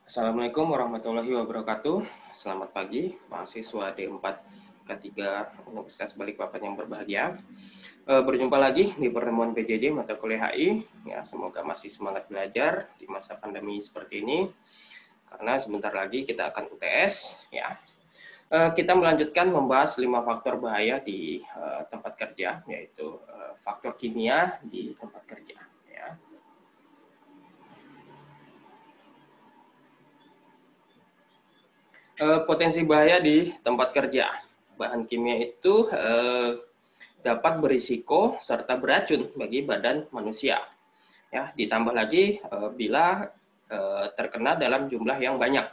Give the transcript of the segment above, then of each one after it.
Assalamualaikum warahmatullahi wabarakatuh. Selamat pagi, mahasiswa D4 K3 Universitas Balikpapan yang berbahagia. Berjumpa lagi di pertemuan PJJ mata kuliah HI. Ya, semoga masih semangat belajar di masa pandemi seperti ini. Karena sebentar lagi kita akan UTS. Ya, kita melanjutkan membahas 5 faktor bahaya di tempat kerja, yaitu faktor kimia di tempat kerja. Ya. Potensi bahaya di tempat kerja. Bahan kimia itu dapat berisiko serta beracun bagi badan manusia. Ya, ditambah lagi bila terkena dalam jumlah yang banyak.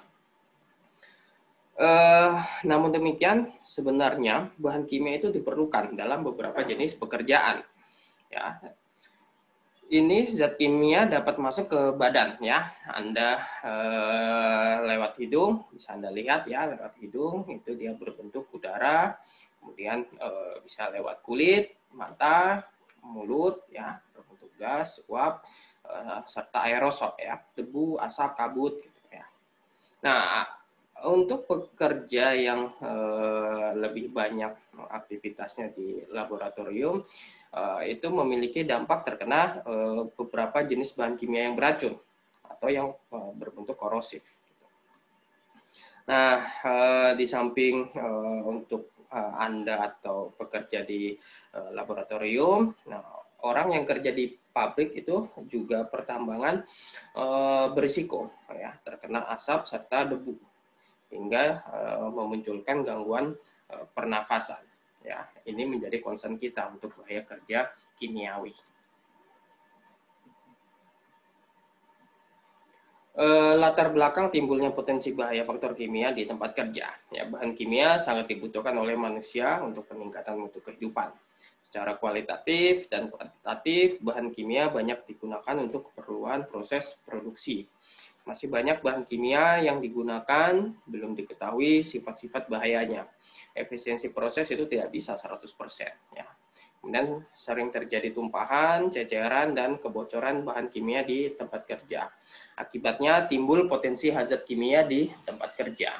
Namun demikian, sebenarnya bahan kimia itu diperlukan dalam beberapa jenis pekerjaan. Ya, ini zat kimia dapat masuk ke badan, ya. Anda lewat hidung, bisa Anda lihat ya, lewat hidung itu dia berbentuk udara, kemudian bisa lewat kulit, mata, mulut, ya, berbentuk gas, uap, serta aerosol, ya, debu, asap, kabut, gitu, ya. Nah, untuk pekerja yang lebih banyak aktivitasnya di laboratorium, itu memiliki dampak terkena beberapa jenis bahan kimia yang beracun atau yang berbentuk korosif. Nah, di samping untuk Anda atau pekerja di laboratorium, nah, orang yang kerja di pabrik itu juga pertambangan berisiko ya terkena asap serta debu hingga memunculkan gangguan pernafasan. Ya, ini menjadi concern kita untuk bahaya kerja kimiawi. Latar belakang timbulnya potensi bahaya faktor kimia di tempat kerja. Ya, bahan kimia sangat dibutuhkan oleh manusia untuk peningkatan mutu kehidupan. Secara kualitatif dan kuantitatif, bahan kimia banyak digunakan untuk keperluan proses produksi. Masih banyak bahan kimia yang digunakan, belum diketahui sifat-sifat bahayanya. Efisiensi proses itu tidak bisa 100%. Ya. Kemudian sering terjadi tumpahan, ceceran, dan kebocoran bahan kimia di tempat kerja. Akibatnya timbul potensi hazard kimia di tempat kerja.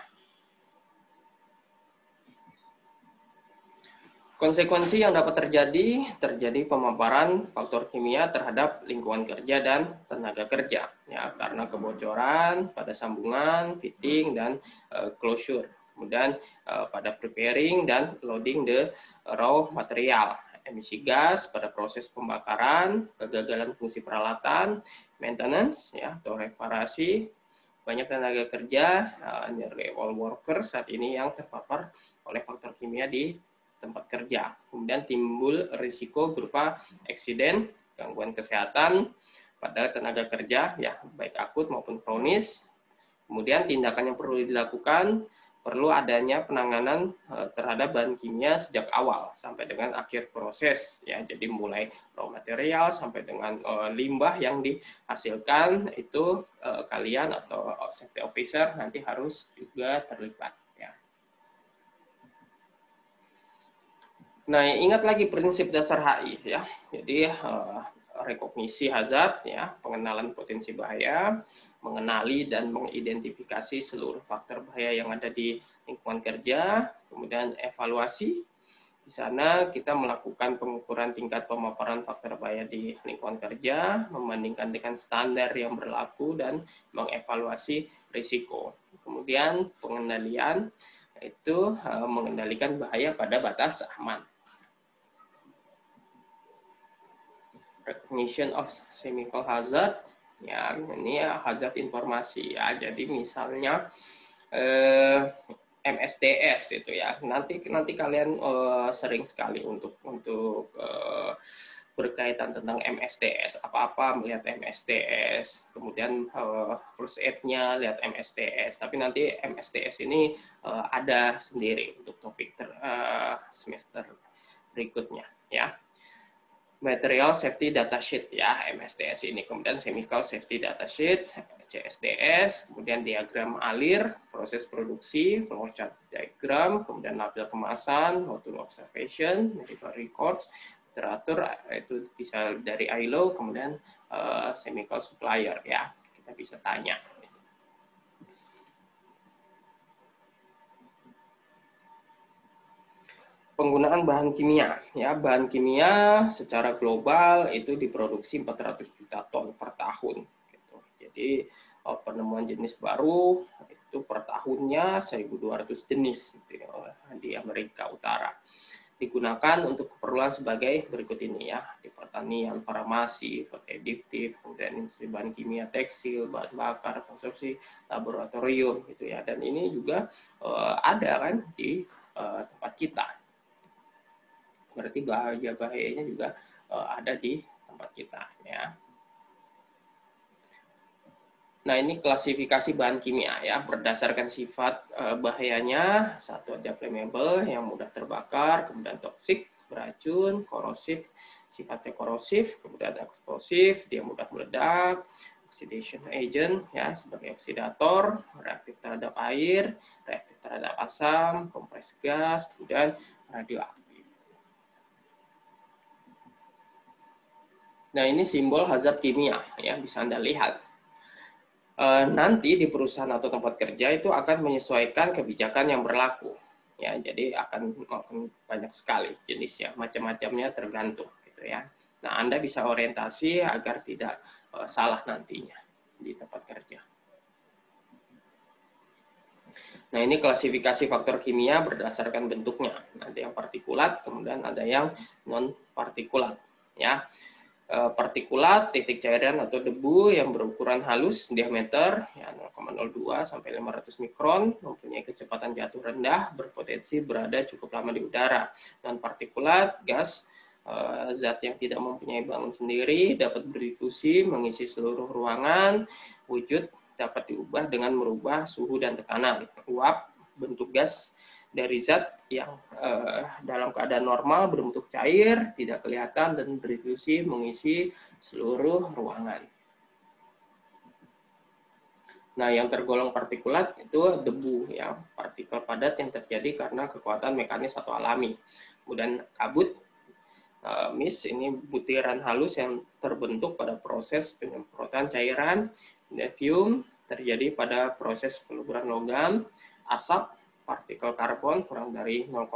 Konsekuensi yang dapat terjadi pemaparan faktor kimia terhadap lingkungan kerja dan tenaga kerja, ya, karena kebocoran pada sambungan, fitting, dan closure. Kemudian pada preparing dan loading the raw material, emisi gas pada proses pembakaran, kegagalan fungsi peralatan, maintenance, ya, atau reparasi. Banyak tenaga kerja, nearly all workers saat ini yang terpapar oleh faktor kimia di tempat kerja. Kemudian timbul risiko berupa eksiden, gangguan kesehatan pada tenaga kerja, ya, baik akut maupun kronis. Kemudian tindakan yang perlu dilakukan, perlu adanya penanganan terhadap bahan kimia sejak awal sampai dengan akhir proses, ya. Jadi mulai raw material sampai dengan limbah yang dihasilkan itu kalian atau safety officer nanti harus juga terlibat. Nah, ingat lagi prinsip dasar HI, ya. Jadi rekognisi hazard, ya, pengenalan potensi bahaya, mengenali dan mengidentifikasi seluruh faktor bahaya yang ada di lingkungan kerja, kemudian evaluasi. Di sana kita melakukan pengukuran tingkat pemaparan faktor bahaya di lingkungan kerja, membandingkan dengan standar yang berlaku dan mengevaluasi risiko. Kemudian pengendalian itu mengendalikan bahaya pada batas aman. Recognition of chemical hazard, ya, ini ya hazard informasi, ya. Jadi misalnya MSDS itu, ya, nanti kalian sering sekali untuk berkaitan tentang MSDS, apa-apa melihat MSDS, kemudian first aid-nya lihat MSDS, tapi nanti MSDS ini ada sendiri untuk topik semester berikutnya, ya. Material Safety Data Sheet, ya, MSDS ini, kemudian Chemical Safety Data Sheet, CSDS, kemudian diagram alir, proses produksi, flowchart diagram, kemudian label kemasan, modul observation, medical records, literatur itu bisa dari ILO, kemudian chemical supplier, ya, kita bisa tanya. penggunaan bahan kimia. Ya, bahan kimia secara global itu diproduksi 400 juta ton per tahun. Gitu. Jadi penemuan jenis baru itu per tahunnya 1.200 jenis gitu, di Amerika Utara. Digunakan untuk keperluan sebagai berikut ini ya, di pertanian, farmasi, food additive, kemudian industri bahan kimia, tekstil, bahan bakar, konstruksi, laboratorium gitu ya. Dan ini juga ada kan di tempat kita. Berarti bahayanya juga ada di tempat kita ya. Nah, ini klasifikasi bahan kimia ya, berdasarkan sifat bahayanya. Satu ada flammable yang mudah terbakar, kemudian toksik, beracun, korosif, sifatnya korosif, kemudian eksplosif, dia mudah meledak, oxidation agent ya sebagai oksidator, reaktif terhadap air, reaktif terhadap asam, kompres gas, kemudian radioaktif. Nah, ini simbol hazard kimia ya, bisa Anda lihat. Nanti di perusahaan atau tempat kerja itu akan menyesuaikan kebijakan yang berlaku. Ya, jadi akan banyak sekali jenisnya, macam-macamnya tergantung gitu ya. Nah, Anda bisa orientasi agar tidak salah nantinya di tempat kerja. Nah, ini klasifikasi faktor kimia berdasarkan bentuknya. Ada yang partikulat, kemudian ada yang non partikulat ya. Partikulat, titik cairan atau debu yang berukuran halus, diameter ya, 0,02 sampai 500 mikron, mempunyai kecepatan jatuh rendah, berpotensi berada cukup lama di udara. Non partikulat, gas, zat yang tidak mempunyai bangun sendiri, dapat berdifusi, mengisi seluruh ruangan, wujud dapat diubah dengan merubah suhu dan tekanan. Uap, bentuk gas dari zat yang dalam keadaan normal berbentuk cair, tidak kelihatan dan berdifusi mengisi seluruh ruangan. Nah, yang tergolong partikulat itu debu ya, partikel padat yang terjadi karena kekuatan mekanis atau alami. Kemudian kabut, mist ini butiran halus yang terbentuk pada proses penyemprotan cairan. Fume terjadi pada proses peluburan logam. Asap, partikel karbon kurang dari 0,5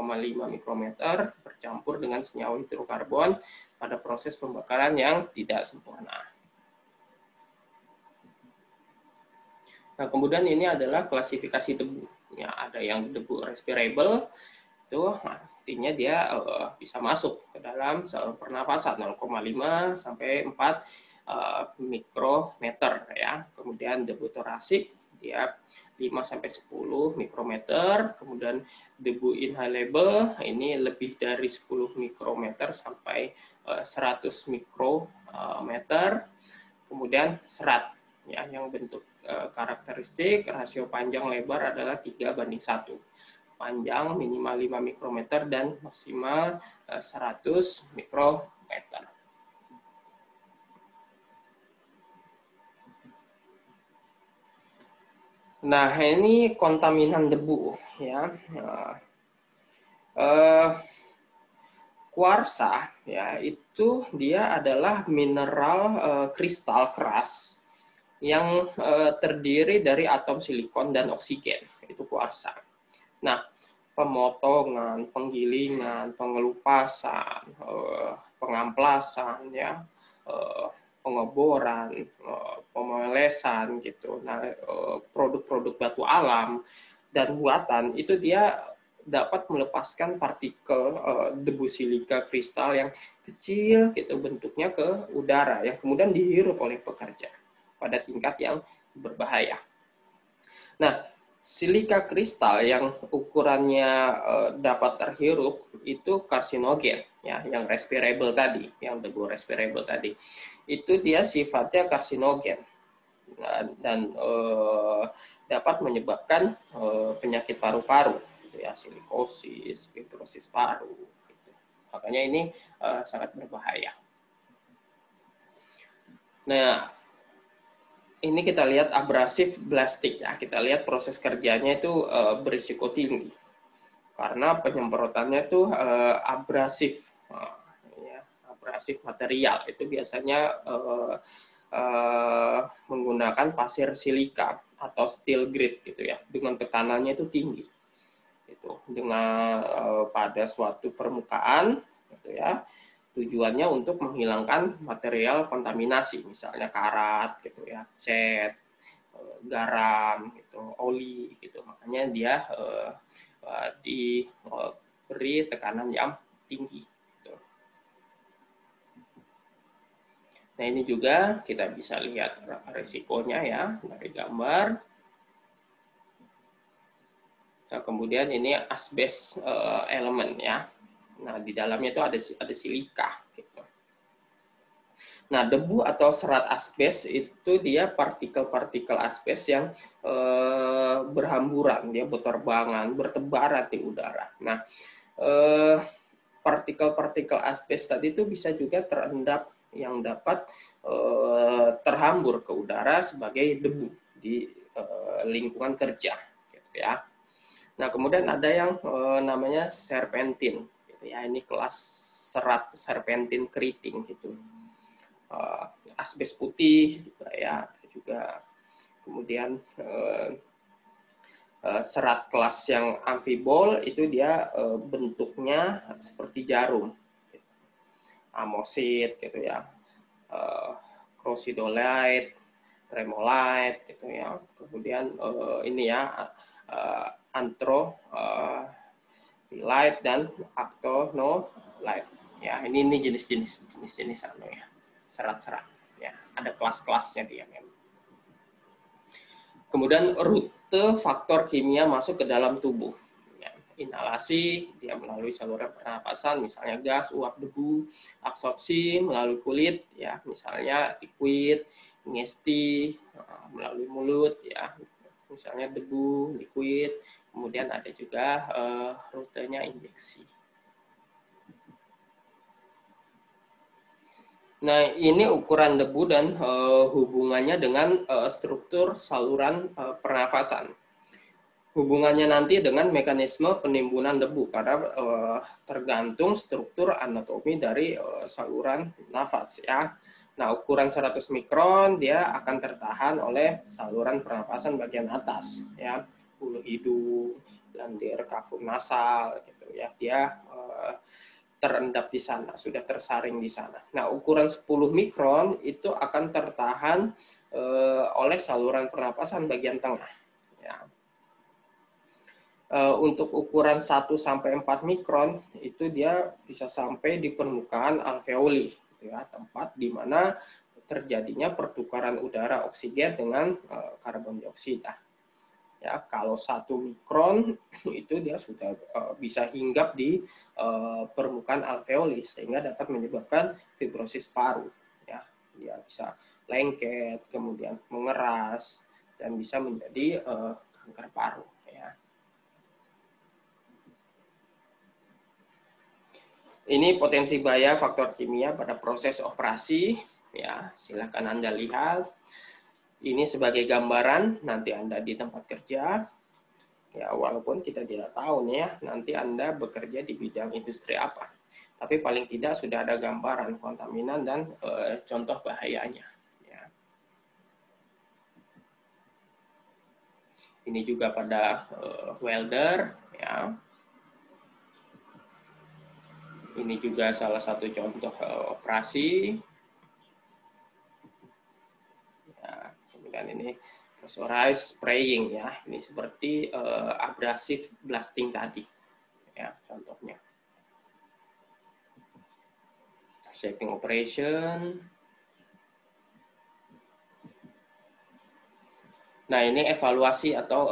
mikrometer bercampur dengan senyawa hidrokarbon pada proses pembakaran yang tidak sempurna. Nah, kemudian ini adalah klasifikasi debu. Ya, ada yang debu respirable, itu artinya dia bisa masuk ke dalam saluran pernafasan 0,5 sampai 4 mikrometer ya. Kemudian debu torasik dia 5 sampai 10 mikrometer, kemudian debu inhalable ini lebih dari 10 mikrometer sampai 100 mikrometer. Kemudian serat ya, yang bentuk karakteristik rasio panjang lebar adalah 3:1. Panjang minimal 5 mikrometer dan maksimal 100 mikrometer. Nah, ini kontaminan debu ya. Kuarsa ya, itu dia adalah mineral kristal keras yang terdiri dari atom silikon dan oksigen. Itu kuarsa. Nah, pemotongan, penggilingan, pengelupasan, pengamplasan, ya, pengeboran, pemelesan, gitu. Nah, produk-produk batu alam dan buatan itu dia dapat melepaskan partikel debu silika kristal yang kecil, gitu bentuknya ke udara, yang kemudian dihirup oleh pekerja pada tingkat yang berbahaya. Nah, silika kristal yang ukurannya dapat terhirup itu karsinogen ya, yang respirable tadi, yang debu respirable tadi. Itu dia sifatnya karsinogen dan dapat menyebabkan penyakit paru-paru gitu ya, silikosis, fibrosis paru gitu. Makanya ini sangat berbahaya. Nah, ini kita lihat abrasif blastik ya, kita lihat proses kerjanya itu berisiko tinggi karena penyemprotannya itu abrasif, ya, abrasif material itu biasanya menggunakan pasir silika atau steel grit gitu ya, dengan tekanannya itu tinggi. itu dengan pada suatu permukaan, gitu ya. Tujuannya untuk menghilangkan material kontaminasi, misalnya karat, gitu ya, cat, garam, gitu, oli, gitu. Makanya dia diberi tekanan yang tinggi. Gitu. Nah ini juga kita bisa lihat risikonya ya dari gambar. Nah, kemudian ini asbes elemen ya. Nah di dalamnya itu ada silika. Gitu. Nah debu atau serat asbes itu dia partikel-partikel asbes yang berhamburan, dia berterbangan, bertebaran di udara. Nah partikel-partikel asbes tadi itu bisa juga terendap yang dapat terhambur ke udara sebagai debu di lingkungan kerja, gitu ya. Nah kemudian ada yang namanya serpentin, gitu ya. Ini kelas serat serpentin keriting, gitu. Asbes putih juga ya, juga kemudian serat kelas yang amfibol itu dia bentuknya seperti jarum, amosit, gitu ya, crocidolite, tremolite, gitu ya. Kemudian ini ya anthrolite dan actonolite. Ya, ini jenis-jenis anu ya, serat-serat. Ya, ada kelas-kelasnya dia memang. Kemudian rute faktor kimia masuk ke dalam tubuh. Ya, inhalasi dia melalui saluran pernapasan, misalnya gas, uap, debu. Absorpsi melalui kulit, ya, misalnya liquid, ingesti melalui mulut, ya, misalnya debu, liquid. Kemudian ada juga rutenya injeksi. Nah, ini ukuran debu dan hubungannya dengan struktur saluran pernafasan. Hubungannya nanti dengan mekanisme penimbunan debu, karena tergantung struktur anatomi dari saluran nafas ya. Nah, ukuran 100 mikron dia akan tertahan oleh saluran pernapasan bagian atas ya, hulu hidung, lendir kafum nasal gitu ya. Dia terendap di sana, sudah tersaring di sana. Nah, ukuran 10 mikron itu akan tertahan oleh saluran pernapasan bagian tengah. Ya. Untuk ukuran 1 sampai 4 mikron itu dia bisa sampai di permukaan alveoli, gitu ya, tempat di mana terjadinya pertukaran udara oksigen dengan karbon dioksida. Ya, kalau 1 mikron itu dia sudah bisa hinggap di permukaan alveoli sehingga dapat menyebabkan fibrosis paru. Ya, dia bisa lengket, kemudian mengeras dan bisa menjadi kanker paru. Ya. Ini potensi bahaya faktor kimia pada proses operasi. Ya, silakan Anda lihat. Ini sebagai gambaran nanti Anda di tempat kerja. Ya, walaupun kita tidak tahu nih ya, nanti Anda bekerja di bidang industri apa. Tapi paling tidak sudah ada gambaran kontaminan dan contoh bahayanya. Ya. Ini juga pada welder. Ya. Ini juga salah satu contoh operasi. Ya, kemudian ini pressurized spraying ya, ini seperti abrasive blasting tadi, ya contohnya. Shaping operation. Nah ini evaluasi atau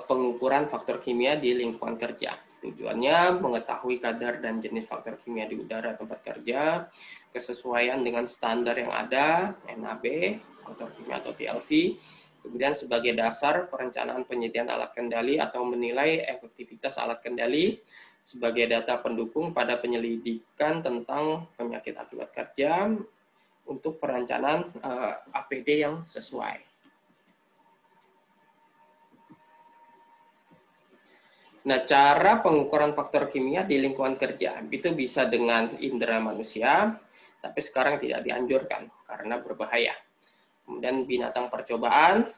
pengukuran faktor kimia di lingkungan kerja. Tujuannya mengetahui kadar dan jenis faktor kimia di udara tempat kerja, kesesuaian dengan standar yang ada, NAB, faktor kimia atau TLV, kemudian sebagai dasar perencanaan penyediaan alat kendali atau menilai efektivitas alat kendali, sebagai data pendukung pada penyelidikan tentang penyakit akibat kerja untuk perencanaan APD yang sesuai. Nah, cara pengukuran faktor kimia di lingkungan kerja itu bisa dengan indera manusia, tapi sekarang tidak dianjurkan karena berbahaya. Kemudian binatang percobaan,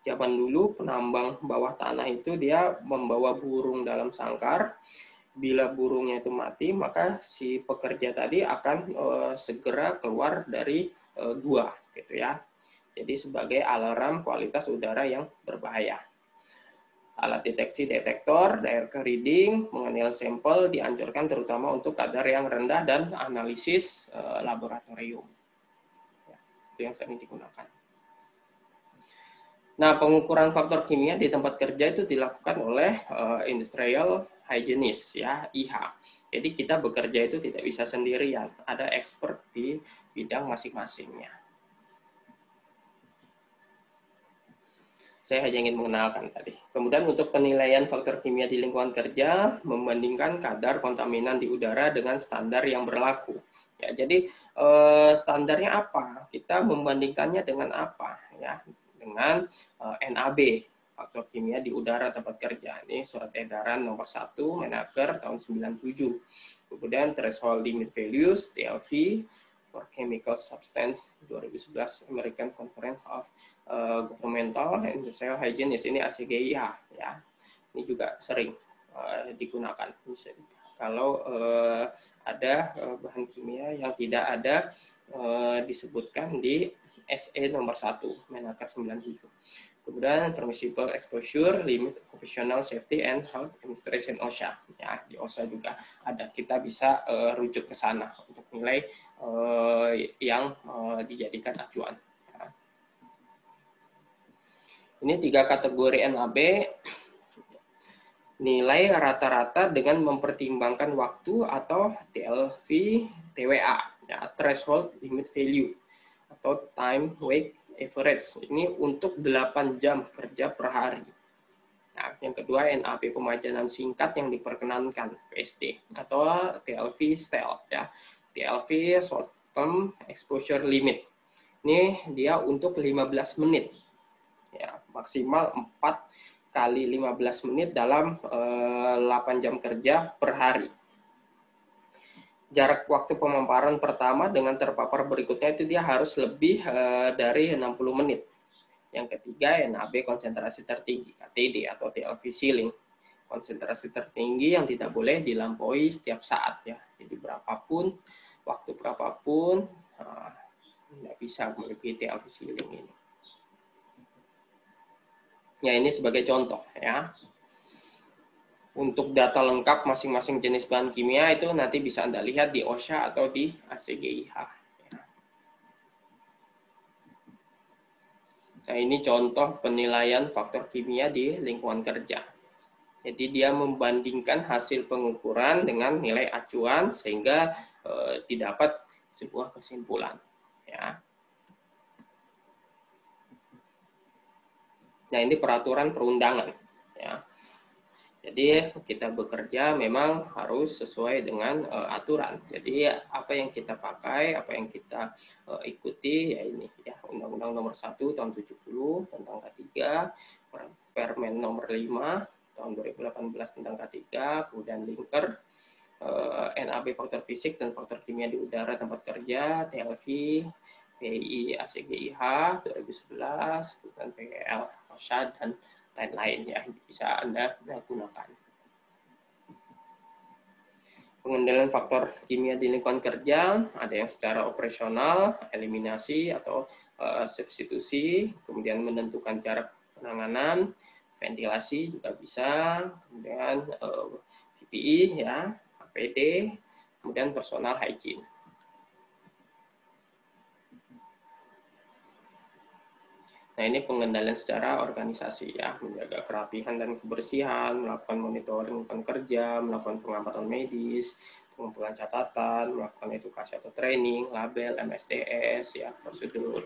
Zaman dulu penambang bawah tanah itu dia membawa burung dalam sangkar. Bila burungnya itu mati, maka si pekerja tadi akan segera keluar dari gua, gitu ya. Jadi sebagai alarm kualitas udara yang berbahaya. Alat deteksi detektor, direct reading, mengenal sampel dianjurkan terutama untuk kadar yang rendah dan analisis laboratorium. Ya, itu yang sering digunakan. Nah, pengukuran faktor kimia di tempat kerja itu dilakukan oleh industrial hygienist, ya, IH. Jadi kita bekerja itu tidak bisa sendirian, ada expert di bidang masing-masingnya. Saya hanya ingin mengenalkan tadi. Kemudian untuk penilaian faktor kimia di lingkungan kerja, membandingkan kadar kontaminan di udara dengan standar yang berlaku. Ya, jadi standarnya apa? Kita membandingkannya dengan apa? Ya, dengan NAB, faktor kimia di udara tempat kerja. Ini surat edaran nomor 1 Menaker tahun 97. Kemudian threshold limit values, TLV, for chemical substance 2011 American Conference of Governmental and Industrial Hygienist, ini ACGIH, ya. Ini juga sering digunakan. Kalau ada bahan kimia yang tidak ada disebutkan di SE nomor 1 Menaker 97. Kemudian permissible exposure, limit occupational safety and health administration OSHA. Ya, di OSHA juga ada. Kita bisa rujuk ke sana untuk nilai yang dijadikan acuan. Ya. Ini 3 kategori NAB. Nilai rata-rata dengan mempertimbangkan waktu atau TLV TWA, ya, threshold limit value atau time wake average. Ini untuk 8 jam kerja per hari. Nah, yang kedua NAB pemajanan singkat yang diperkenankan, PSD, atau TLV style, ya. TLV short term exposure limit. Ini dia untuk 15 menit. Ya, maksimal 4 kali 15 menit dalam 8 jam kerja per hari. Jarak waktu pemaparan pertama dengan terpapar berikutnya itu dia harus lebih dari 60 menit. Yang ketiga, NAB konsentrasi tertinggi, KTD atau TLV ceiling. Konsentrasi tertinggi yang tidak boleh dilampaui setiap saat, ya. Jadi berapapun, waktu berapapun, tidak bisa melebihi TLV ceiling ini. Ya, ini sebagai contoh, ya. Untuk data lengkap masing-masing jenis bahan kimia itu nanti bisa Anda lihat di OSHA atau di ACGIH. Nah, ini contoh penilaian faktor kimia di lingkungan kerja. Jadi dia membandingkan hasil pengukuran dengan nilai acuan sehingga didapat sebuah kesimpulan. Ya. Nah, ini peraturan perundangan. Ya. Jadi kita bekerja memang harus sesuai dengan aturan. Jadi apa yang kita pakai, apa yang kita ikuti, ya ini, ya, Undang-Undang nomor 1 tahun 70 tentang K3, Permen nomor 5 tahun 2018 tentang K3, kemudian linker, NAB faktor fisik dan faktor kimia di udara tempat kerja, TLV, PI ACGIH 2011, kemudian PGL OSHA dan lain-lain, ya, bisa Anda gunakan. Pengendalian faktor kimia di lingkungan kerja ada yang secara operasional, eliminasi atau substitusi, kemudian menentukan jarak penanganan, ventilasi juga bisa, kemudian PPI, ya, APD, kemudian personal hygiene. Nah, ini pengendalian secara organisasi, ya, menjaga kerapihan dan kebersihan, melakukan monitoring lingkungan kerja, melakukan pengamatan medis, pengumpulan catatan, melakukan edukasi atau training, label, MSDS, ya, prosedur.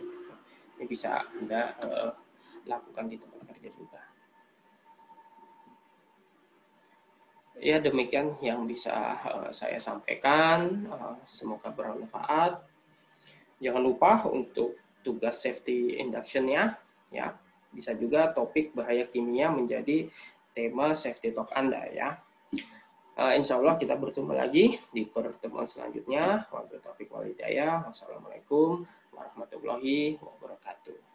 Ini bisa Anda lakukan di tempat kerja juga. Ya, demikian yang bisa saya sampaikan. Semoga bermanfaat. Jangan lupa untuk tugas safety induction-nya, ya, bisa juga topik bahaya kimia menjadi tema safety talk Anda, ya. Insya Allah kita bertemu lagi di pertemuan selanjutnya. Wabillahi taufiq wal hidayah. Wassalamualaikum warahmatullahi wabarakatuh.